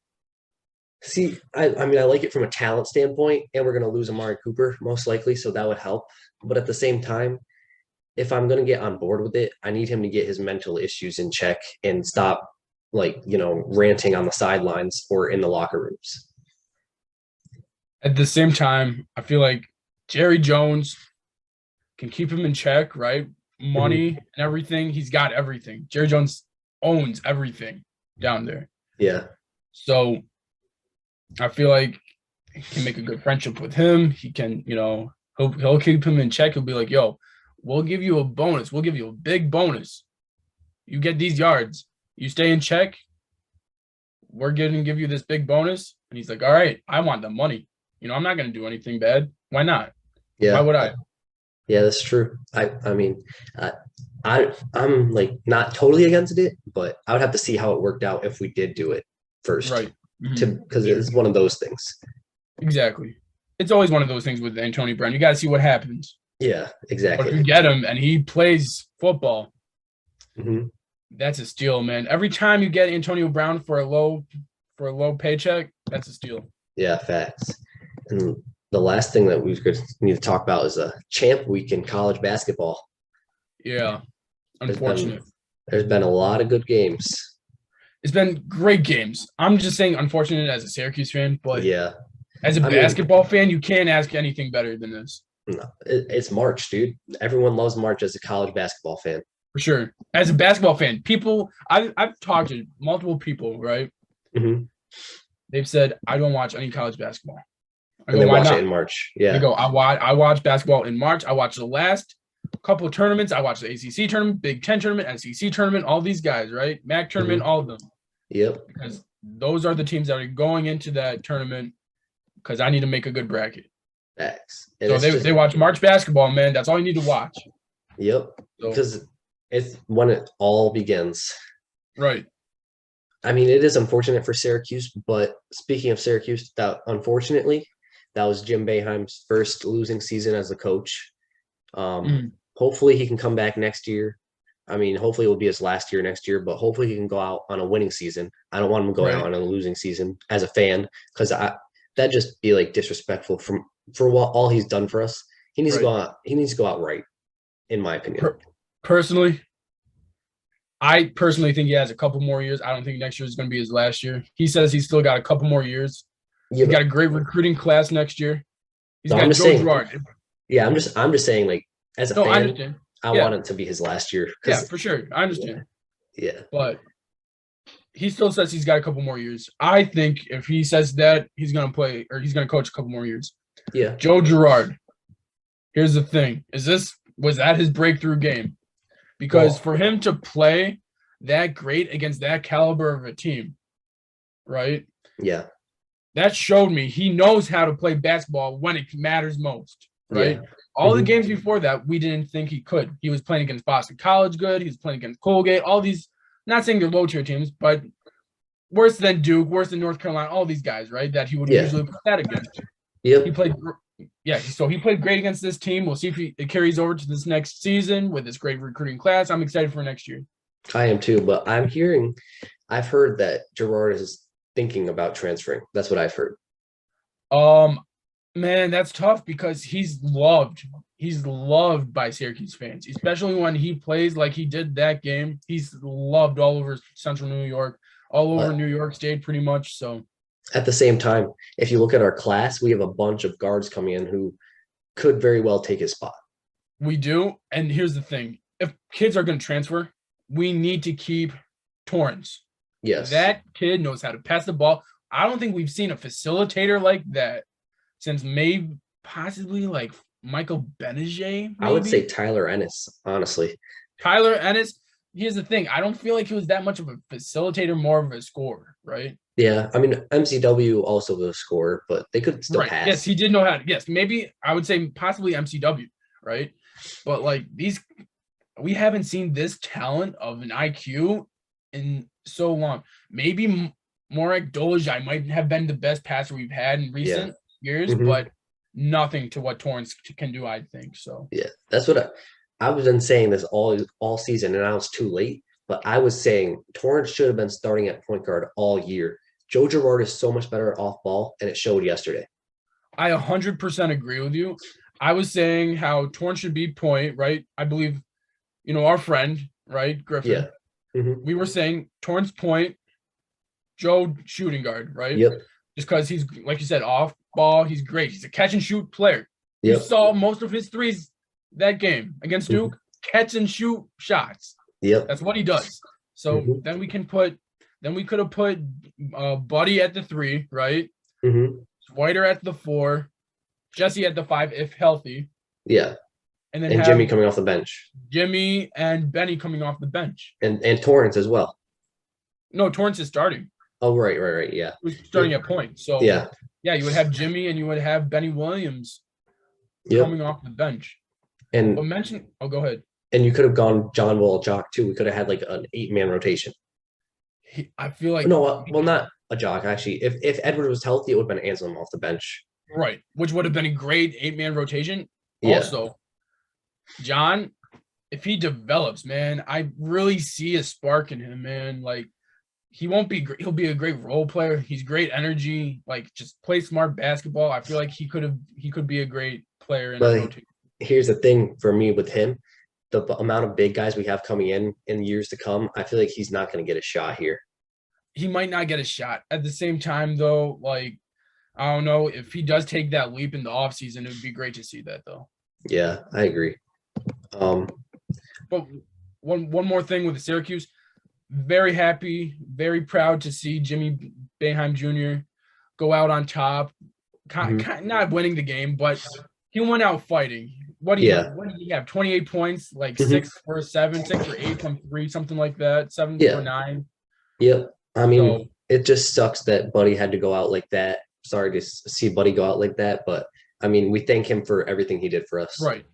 See, I mean, I like it from a talent standpoint, and we're going to lose Amari Cooper most likely, so that would help. But at the same time, if I'm going to get on board with it, I need him to get his mental issues in check and stop, like, ranting on the sidelines or in the locker rooms. At the same time, I feel like Jerry Jones can keep him in check, right? Money and everything. He's got everything. Jerry Jones owns everything down there. Yeah. So I feel like he can make a good friendship with him. He can, he'll keep him in check. He'll be like, yo, we'll give you a bonus. We'll give you a big bonus. You get these yards. You stay in check. We're going to give you this big bonus. And he's like, all right, I want the money. I'm not going to do anything bad. Why not? Yeah. Why would I? Yeah, that's true. I mean, I'm like not totally against it, but I would have to see how it worked out if we did do it first, Right. Because it's one of those things. Exactly. It's always one of those things with Antonio Brown. You got to see what happens. Yeah, But exactly. if you get him and he plays football, hmm that's a steal, man. Every time you get Antonio Brown for a low paycheck, that's a steal. Yeah, facts. And the last thing that we need to talk about is a champ week in college basketball. Yeah. Unfortunate. There's been a lot of good games. It's been great games. I'm just saying unfortunate as a Syracuse fan, but Yeah, as a basketball fan, you can't ask anything better than this. No, it's March, dude. Everyone loves March as a college basketball fan. For sure. As a basketball fan, I've talked to multiple people, right? Mm-hmm. They've said, I don't watch any college basketball. I And go, they why watch not? it in March. Yeah. They go, I watch basketball in March. I watch the last couple of tournaments. I watch the ACC tournament, Big Ten tournament, SEC tournament, all these guys, right? MAC tournament, all of them. Yep. Because those are the teams that are going into that tournament because I need to make a good bracket. Facts. So they watch March basketball, man. That's all you need to watch. Yep. Because it's when it all begins. Right. I mean, it is unfortunate for Syracuse, but speaking of Syracuse, unfortunately, that was Jim Boeheim's first losing season as a coach. Hopefully he can come back next year. I mean, hopefully it will be his last year next year, but hopefully he can go out on a winning season. I don't want him going out on a losing season as a fan, because that just be like disrespectful for what all he's done for us. He needs to go out. He needs to go out right, in my opinion. I personally think he has a couple more years. I don't think next year is going to be his last year. He says he's still got a couple more years. He's got a great recruiting class next year. He's got Joe Girard. Yeah, I'm just saying, like, as a fan, I understand. I want it to be his last year. Yeah, for sure. I understand. Yeah. But he still says he's got a couple more years. I think if he says that, he's going to play or he's going to coach a couple more years. Yeah. Joe Girard. Here's the thing. Was that his breakthrough game? Because for him to play that great against that caliber of a team, right? Yeah. That showed me he knows how to play basketball when it matters most, right? Yeah. All the games before that, we didn't think he could. He was playing against Boston College good. He was playing against Colgate. All these, not saying they're low-tier teams, but worse than Duke, worse than North Carolina, all these guys, right, that he would usually play that against. Yep. So he played great against this team. We'll see if it carries over to this next season with this great recruiting class. I'm excited for next year. I am too, but I've heard that Girard is thinking about transferring. That's what I've heard. Man, that's tough because he's loved by Syracuse fans, especially when he plays like he did that game. He's loved all over Central New York, all over New York State, pretty much. So at the same time, if you look at our class, we have a bunch of guards coming in who could very well take his spot. We do. And here's the thing. If kids are going to transfer, we need to keep Torrance. Yes. That kid knows how to pass the ball. I don't think we've seen a facilitator like that since maybe possibly like Michael Benajay. I would say Tyler Ennis, honestly. Tyler Ennis. Here's the thing. I don't feel like he was that much of a facilitator, more of a scorer, right? Yeah. I mean, MCW also was a scorer, but they could still pass. Yes, he did know how to. Yes, maybe I would say possibly MCW, right? But like we haven't seen this talent of an IQ in so long. Maybe Morek Dolezaj might have been the best passer we've had in recent years, but nothing to what Torrance can do, I think. So yeah, that's what I've been saying this all season, and now it's too late. But I was saying Torrance should have been starting at point guard all year. Joe Girard is so much better off ball, and it showed yesterday. I 100% agree with you. I was saying how Torrance should be point, right? I believe, our friend, right, Griffin. Yeah. We were saying Torrance point, Joe shooting guard, right? Yep. Just because he's, like you said, off ball, he's great. He's a catch and shoot player. You Yep. saw most of his threes that game against Duke, catch and shoot shots. Yep. That's what he does. So then we could have put Buddy at the 3, right? Whiter at the 4, Jesse at the 5 if healthy. Yeah. And then and Jimmy coming off the bench. Jimmy and Benny coming off the bench. And Torrance as well. No, Torrance is starting. Oh, right. Yeah. He was starting at point. So yeah, you would have Jimmy and you would have Benny Williams coming off the bench. And go ahead. And you could have gone John Wall Jock too. We could have had like an 8-man rotation. I feel like not a Jock actually. If Edward was healthy, it would have been Anselm off the bench. Right, which would have been a great 8-man rotation. Yeah. Also, John, if he develops, man, I really see a spark in him, man. Like he'll be a great role player. He's great energy, like just play smart basketball. I feel like he could be a great player in the rotation. Here's the thing for me with him. The amount of big guys we have coming in years to come, I feel like he's not going to get a shot here. He might not get a shot. At the same time, though, like, I don't know. If he does take that leap in the offseason, it would be great to see that, though. Yeah, I agree. But one more thing with the Syracuse, very happy, very proud to see Jimmy Boeheim Jr. go out on top. Not winning the game, but he went out fighting. What do you have? 28 points, like 6 for 7, 6 for 8 from 3, something like that. 7 for 9. Yep. I mean, it just sucks that Buddy had to go out like that. Sorry to see Buddy go out like that, but I mean, we thank him for everything he did for us. Right.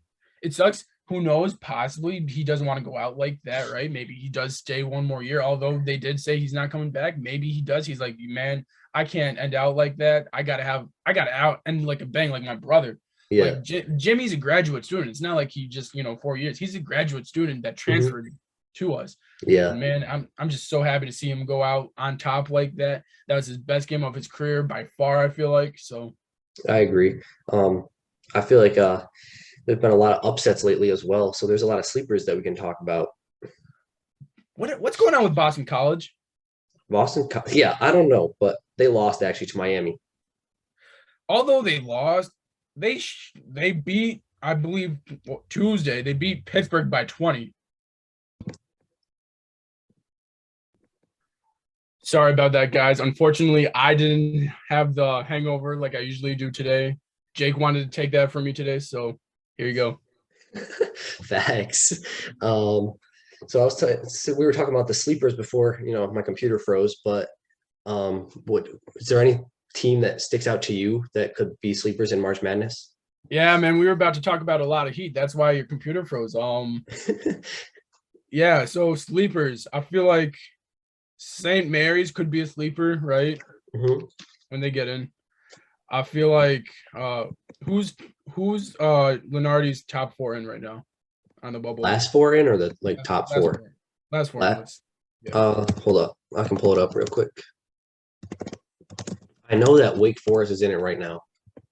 It sucks. Who knows? Possibly he doesn't want to go out like that, right? Maybe he does stay one more year, although they did say he's not coming back. Maybe he does. He's like, man, I can't end out like that. I gotta out and like a bang, like my brother. Yeah. Like Jimmy's a graduate student. It's not like he just 4 years. He's a graduate student that transferred to us. Yeah. And man, I'm just so happy to see him go out on top like that. That was his best game of his career by far, I feel like. So I agree. I feel like there's been a lot of upsets lately as well. So there's a lot of sleepers that we can talk about. What's going on with Boston College? Yeah, I don't know, but they lost actually to Miami. Although they lost, they beat, I believe, Tuesday. They beat Pittsburgh by 20. Sorry about that, guys. Unfortunately, I didn't have the hangover like I usually do today. Jake wanted to take that from me today, so here you go. Facts. So we were talking about the sleepers before, my computer froze, but is there any team that sticks out to you that could be sleepers in March Madness? Yeah, man, we were about to talk about a lot of heat. That's why your computer froze. Yeah, so sleepers. I feel like St. Mary's could be a sleeper, right? When they get in. I feel like who's Lenardi's top 4 in right now on the bubble? Last 4 in or the top 4? Last 4. Hold up. I can pull it up real quick. I know that Wake Forest is in it right now.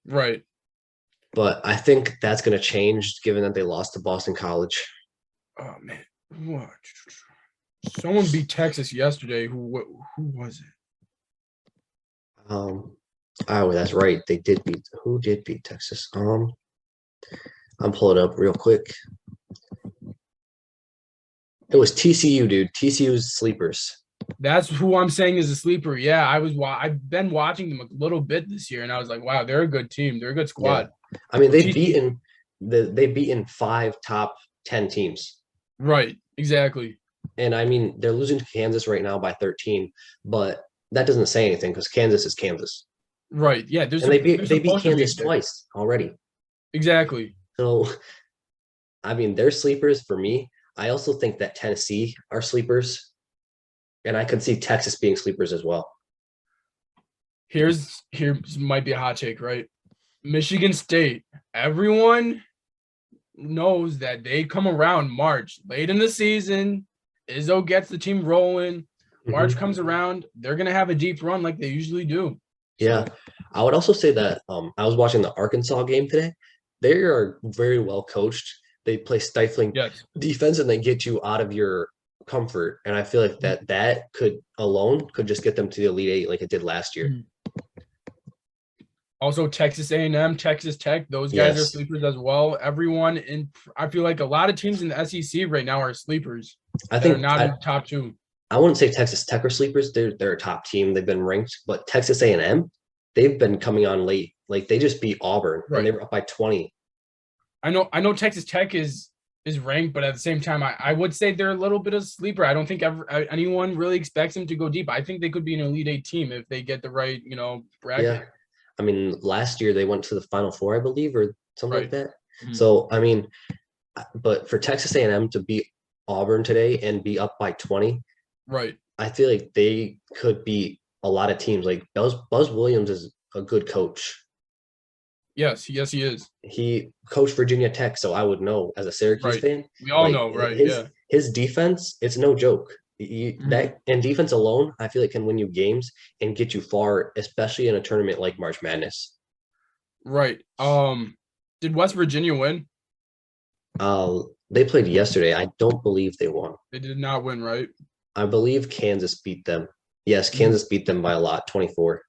Right. But I think that's going to change given that they lost to Boston College. Oh, man. What? Someone beat Texas yesterday. Who was it? Oh, that's right. They did beat. Who did beat Texas? I'm pulling it up real quick. It was TCU, dude. TCU's sleepers. That's who I'm saying is a sleeper. Yeah, I've been watching them a little bit this year, and I was like, wow, they're a good team. They're a good squad. Yeah. I mean, they've beaten 5 top 10 teams. Right. Exactly. And I mean, they're losing to Kansas right now by 13, but that doesn't say anything because Kansas is Kansas. Right. Yeah. They beat Kansas twice already. Exactly. So, I mean, they're sleepers for me. I also think that Tennessee are sleepers, and I could see Texas being sleepers as well. Here might be a hot take, right? Michigan State. Everyone knows that they come around March, late in the season. Izzo gets the team rolling. March comes around, they're gonna have a deep run like they usually do. Yeah. I would also say that I was watching the Arkansas game today. They are very well coached. They play stifling Yes. defense and they get you out of your comfort. And I feel like that could alone could just get them to the Elite Eight like it did last year. Also, Texas A&M, Texas Tech, those guys are Yes. sleepers as well. Everyone in, I feel like a lot of teams in the SEC right now are sleepers. I That are think not in the top two. I wouldn't say Texas Tech are sleepers. They're a top team. They've been ranked, but Texas A&M, they've been coming on late. Like they just beat Auburn and they Right. were up by 20. I know Texas Tech is ranked, but at the same time, I would say they're a little bit of sleeper. I don't think anyone really expects them to go deep. I think they could be an Elite Eight team if they get the right, bracket. Yeah. I mean, last year they went to the Final Four, I believe, or something like Right. that. So, I mean, but for Texas A&M to beat Auburn today and be up by 20, Right. I feel like they could beat a lot of teams. Like Buzz Williams is a good coach. Yes, he is. He coached Virginia Tech, so I would know as a Syracuse Right. fan. We all Like know, right? his Yeah. his defense, it's no joke. That and defense alone, I feel like can win you games and get you far, especially in a tournament like March Madness. Right. Did West Virginia win? They played yesterday. I don't believe they won. They did not win, right? I believe Kansas beat them. Yes, Kansas beat them by a lot, 24.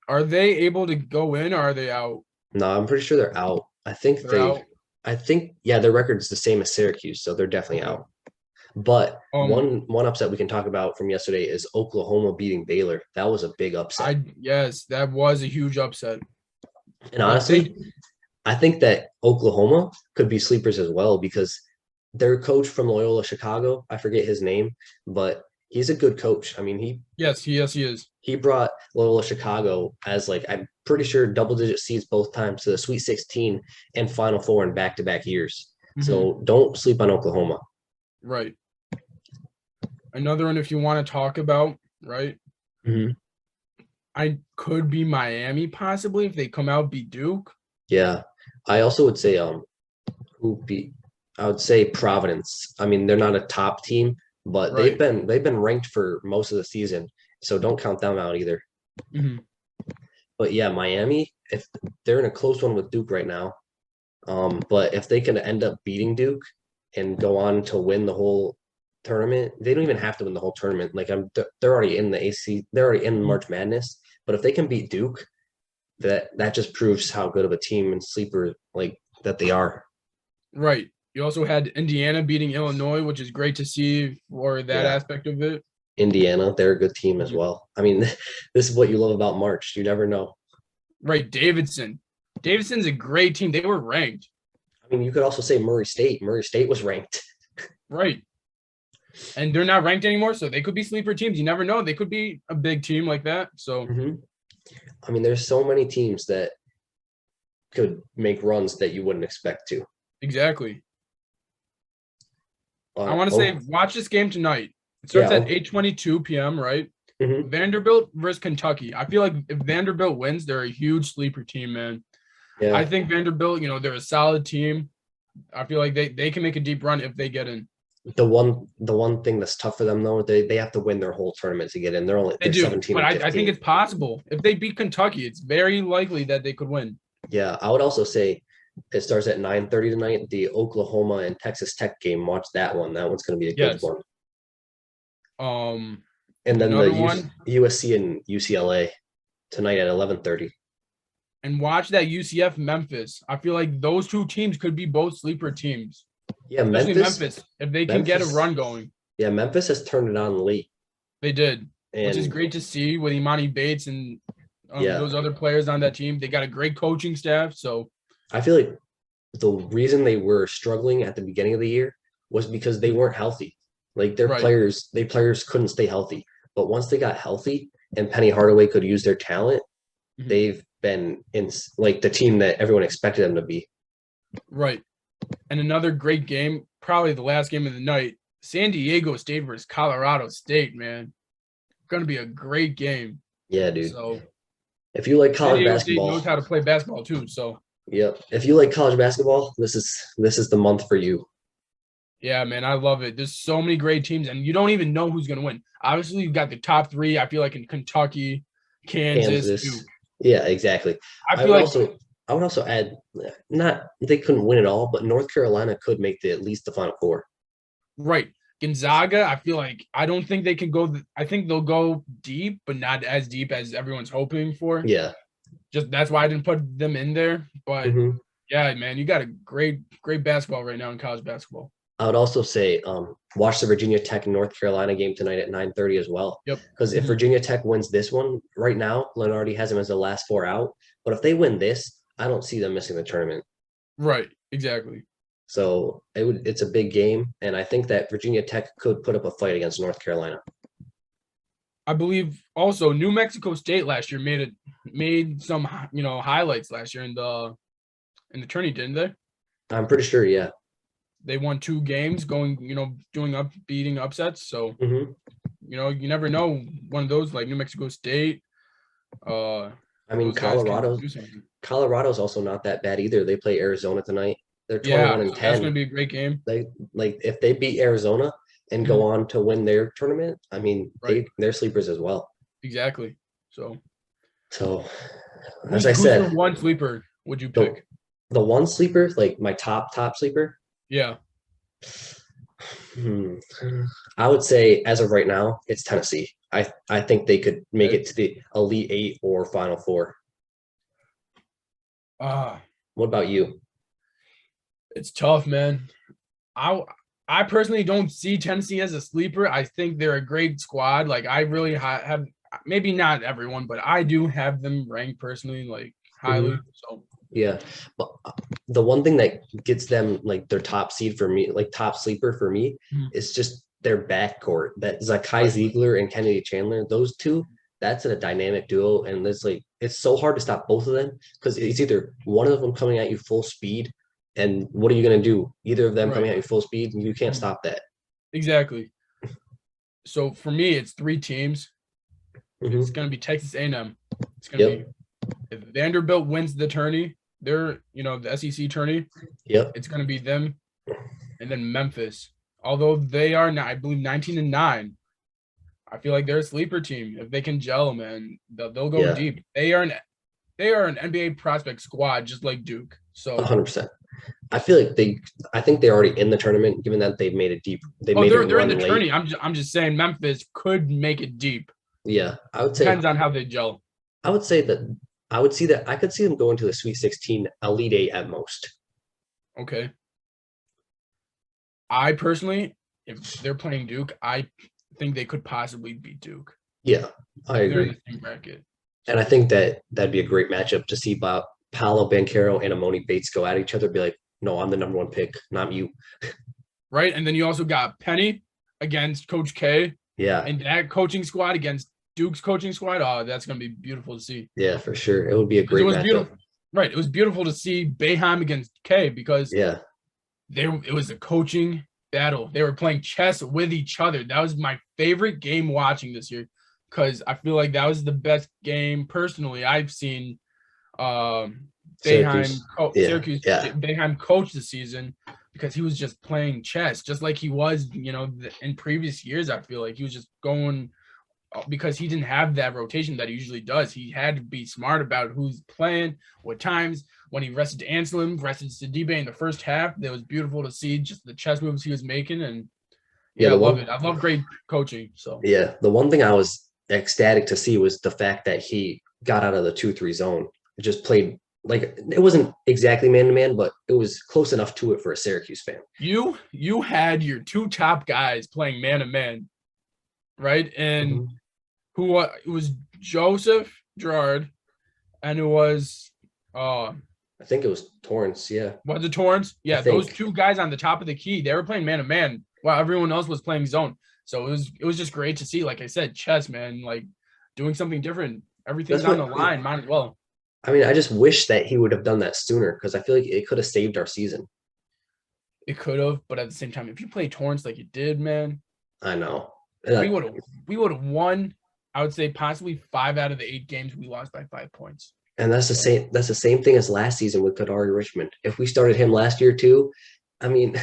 Are they able to go in or are they out? No, I'm pretty sure they're out. They're out. I think yeah, their record's the same as Syracuse, so they're definitely Okay. out. But Um, one upset we can talk about from yesterday is Oklahoma beating Baylor. That was a big upset. yes, that was a huge upset. And honestly, I think that Oklahoma could be sleepers as well because their coach from Loyola Chicago, I forget his name, but he's a good coach. I mean, Yes, he is. he brought Loyola Chicago as like I'm pretty sure double-digit seeds both times to the Sweet 16 and Final Four in back-to-back years. So don't sleep on Oklahoma. Right. Another one, if you want to talk about, right? I could be Miami possibly if they come out beat Duke. Yeah, I also would say who beat? I would say Providence. I mean, they're not a top team, but Right. they've been ranked for most of the season, so don't count them out either. But yeah, Miami, if they're in a close one with Duke right now, but if they can end up beating Duke and go on to win the whole tournament, they don't even have to win the whole tournament. Like they're already in the AC, they're already in March Madness. But if they can beat Duke, that just proves how good of a team and sleeper like that they are. Right. You also had Indiana beating Illinois, which is great to see for that Yeah. aspect of it. Indiana, they're a good team as well. I mean, this is what you love about March. You never know. Right. Davidson's a great team. They were ranked. I mean, you could also say Murray State. Murray State was ranked. Right. And they're not ranked anymore, so they could be sleeper teams. You never know. They could be a big team like that. So, I mean, there's so many teams that could make runs that you wouldn't expect to. exactly. I want to say, watch this game tonight. It starts at 8:22 p.m., right? Vanderbilt versus Kentucky. I feel like if Vanderbilt wins, they're a huge sleeper team, man. Yeah. I think Vanderbilt, they're a solid team. I feel like they can make a deep run if they get in. The one thing that's tough for them though, they have to win their whole tournament to get in. They're 17 but or 15. I think it's possible. If they beat Kentucky, it's very likely that they could win. Yeah, I would also say it starts at 9:30 tonight. The Oklahoma and Texas Tech game. Watch that one. That one's going to be a good one. And then the USC and UCLA tonight at 11:30. And watch that UCF Memphis. I feel like those two teams could be both sleeper teams. Yeah, especially Memphis if they can get a run going. Yeah, Memphis has turned it on late. They did, which is great to see with Imani Bates and those other players on that team. They got a great coaching staff. So I feel like the reason they were struggling at the beginning of the year was because they weren't healthy. Like their players couldn't stay healthy. But once they got healthy and Penny Hardaway could use their talent, they've been in like the team that everyone expected them to be. Right. And another great game, probably the last game of the night, San Diego State versus Colorado State, man. Going to be a great game. Yeah, dude. So if you like college basketball, State knows how to play basketball too. So yep. If you like college basketball, this is the month for you. Yeah, man, I love it. There's so many great teams, and you don't even know who's going to win. Obviously, you've got the top three. I feel like in Kentucky, Kansas, Kansas. Duke. Yeah, exactly. I I feel would like also I would also add not they couldn't win it all, but North Carolina could make at least the Final Four. right, Gonzaga. I feel like I don't think they can go. I think they'll go deep, but not as deep as everyone's hoping for. Yeah. Just that's why I didn't put them in there. But hmm yeah, man, you got a great basketball right now in college basketball. I would also say watch the Virginia Tech and North Carolina game tonight at 9:30 as well. Yep. Because if Mhm. Virginia Tech wins this one right now, Lenardi has them as the last four out. But if they win this, I don't see them missing the tournament. Right. Exactly. So it's a big game, and I think that Virginia Tech could put up a fight against North Carolina. I believe also New Mexico State last year made some highlights last year in the tourney, didn't they? I'm pretty sure, yeah. They won 2 games going, beating upsets. So, hmm you never know, one of those like New Mexico State, uh I mean, those guys can do something. Colorado's also not that bad either. They play Arizona tonight. They're Yeah, 21 and so that's going 10. to be a great game. They like if they beat Arizona and go Mhm. on to win their tournament, I mean, Right. they're sleepers as well. Exactly. So, So, as I who's your said, one sleeper would you the pick? the one sleeper, like my top sleeper, Yeah. hmm, I would say as of right now, it's Tennessee. I think they could make Okay. it to the Elite Eight or Final Four. Ah, What about you? it's tough, man. I I personally don't see Tennessee as a sleeper. I think they're a great squad. Like I really have maybe not everyone, but I do have them ranked personally like highly. Mhm. So Yeah, but the one thing that gets them like their top seed for me, like top sleeper for me, Mhm. is just their backcourt. That Zakai Right, Ziegler and Kennedy Chandler, those two, that's a dynamic duo, and there's like it's so hard to stop both of them because it's either one of them coming at you full speed, and what are you gonna do? Either of them right. coming at you full speed, and you can't Mhm. stop that. Exactly. So for me, it's 3 teams. It's hmm gonna be Texas A&M. It's gonna be Yep. if Vanderbilt wins the tourney, they're the SEC tourney. Yep. It's gonna be them, and then Memphis. Although they are now, I believe, 19-9. I feel like they're a sleeper team. If they can gel, man, they'll go Yeah. deep. They are an NBA prospect squad, just like Duke. So, 100%. I feel like I think they're already in the tournament, given that they oh, made a they're in the run late. tourney. I'm just saying Memphis could make it deep. Yeah, Depends on how they gel. I would say that I could see them going to the Sweet 16, Elite Eight at most. Okay. I personally, if they're playing Duke, I think they could possibly beat Duke. Yeah, I They're in agree, the same bracket. and I So, think that that'd be a great matchup to see about Paolo Banchero and Amoni Bates go at each other. Be like, no, I'm the number one pick, not you. right. And then you also got Penny against Coach K Yeah, and that coaching squad against Duke's coaching squad. Oh, that's going to be beautiful to see. yeah, for sure. It would be a Because it great was matchup. beautiful. Right. It was beautiful to see Boeheim against K because Yeah, it was a coaching battle. They were playing chess with each other. That was my favorite game watching this year because I feel like that was the best game personally I've seen Syracuse. Yeah, Syracuse yeah, Boeheim coach the season because he was just playing chess just like he was, in previous years. I feel like he was just going because he didn't have that rotation that he usually does. He had to be smart about who's playing, what times. When he rested Anselm, rested Sidibe in the first half, that was beautiful to see just the chess moves he was making. And yeah. yeah, I love it. I love great coaching. So The one thing I was ecstatic to see was the fact that he got out of the 2-3 zone. It just played like it wasn't exactly man to man, but it was close enough to it for a Syracuse fan. you had your two top guys playing man to man, right? And Mhm. who it was Joseph Gerard, and it I think it was Torrance. Yeah, was it Torrance? I Yeah, those think. two guys on the top of the key, they were playing man to man while everyone else was playing zone. So it was just great to see. Like I said, chess, man, like doing something different. Everything's That's on the what line. Might as well. I mean. I just wish that he would have done that sooner because I feel like it could have saved our season. It could have, but at the same time, if you play Torrance like you did, man, I know. we would have we would have won. I would say possibly 5 out of the 8 games we lost by 5 points. And that's the So same. That's the same thing as last season with Kadari Richmond. If we started him last year too, I mean,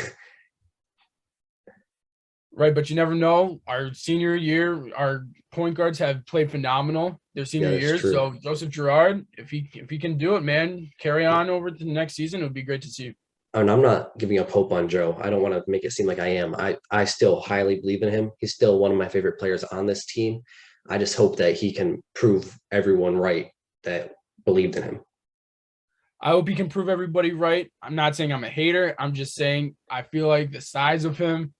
Right, but you never know. Our senior year, our point guards have played phenomenal their Yeah, senior that's years. true. So Joseph Girard, if he can do it, man, carry on over to the next season. It would be great to see. And I'm not giving up hope on Joe. I don't want to make it seem like I am. I still highly believe in him. He's still one of my favorite players on this team. I just hope that he can prove everyone right that believed in him. I hope he can prove everybody right. I'm not saying I'm a hater. I'm just saying I feel like the size of him.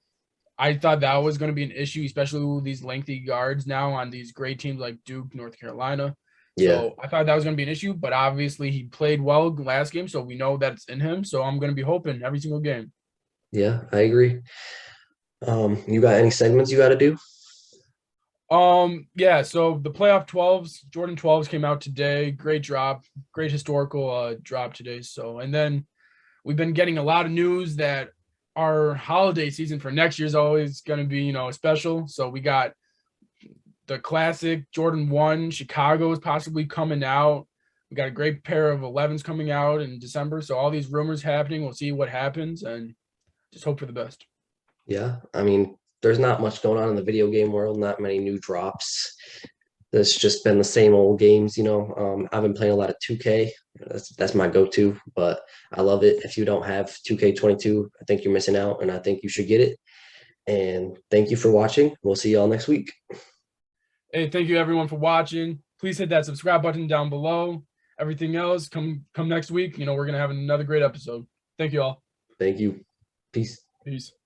I thought that was going to be an issue, especially with these lengthy guards now on these great teams like Duke, North Carolina. Yeah, So I thought that was going to be an issue, but obviously he played well last game, so we know that it's in him. So I'm going to be hoping every single game. yeah, I agree. You got any segments you got to do? Yeah, so the playoff 12s, Jordan 12s came out today. Great drop, great historical drop today. So, and then we've been getting a lot of news that our holiday season for next year is always going to be, special. So we got the classic Jordan 1, Chicago is possibly coming out. We got a great pair of 11s coming out in December. So all these rumors happening, we'll see what happens and just hope for the best. Yeah, I mean, there's not much going on in the video game world, not many new drops. It's just been the same old games, you know. I've been playing a lot of 2K. That's my go-to, but I love it. If you don't have 2K22, I think you're missing out, and I think you should get it. And thank you for watching. We'll see y'all next week. Hey, thank you everyone for watching. Please hit that subscribe button down below. Everything else, come next week. We're gonna have another great episode. Thank you all. Thank you. Peace. Peace.